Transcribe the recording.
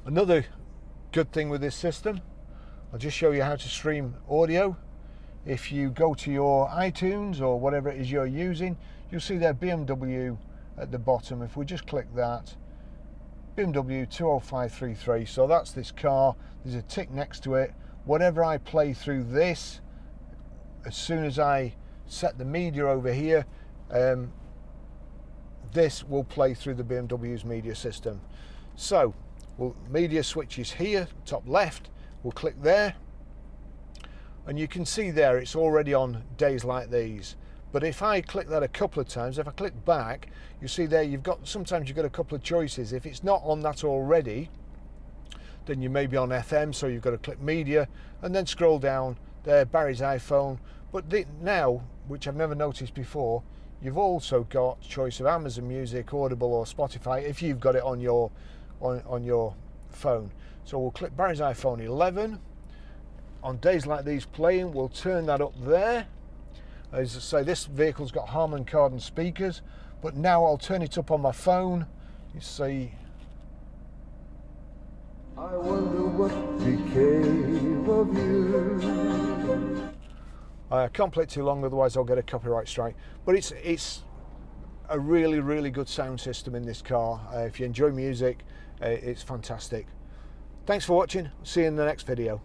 Another good thing with this system, I'll just show you how to stream audio. If you go to your iTunes or whatever it is you're using, you'll see their BMW at the bottom. If we just click that, BMW 20533, so that's this car. There's a tick next to it. Whatever I play through this, as soon as I set the media over here, this will play through the BMW's media system. So, media switch is here, top left. We'll click there, and you can see there it's already on Days Like These. But if I click that a couple of times, if I click back, you see there sometimes you've got a couple of choices. If it's not on that already, then you may be on FM, so you've got to click media and then scroll down there, Barry's iPhone. But now, which I've never noticed before, you've also got choice of Amazon Music, Audible or Spotify if you've got it on your phone. So we'll click Barry's iPhone 11. On Days Like These playing, we'll turn that up there. As I say, this vehicle's got Harman Kardon speakers, but now I'll turn it up on my phone. You see. I wonder what became of you. I can't play it too long, otherwise I'll get a copyright strike. But it's a really, really good sound system in this car. If you enjoy music, it's fantastic. Thanks for watching. See you in the next video.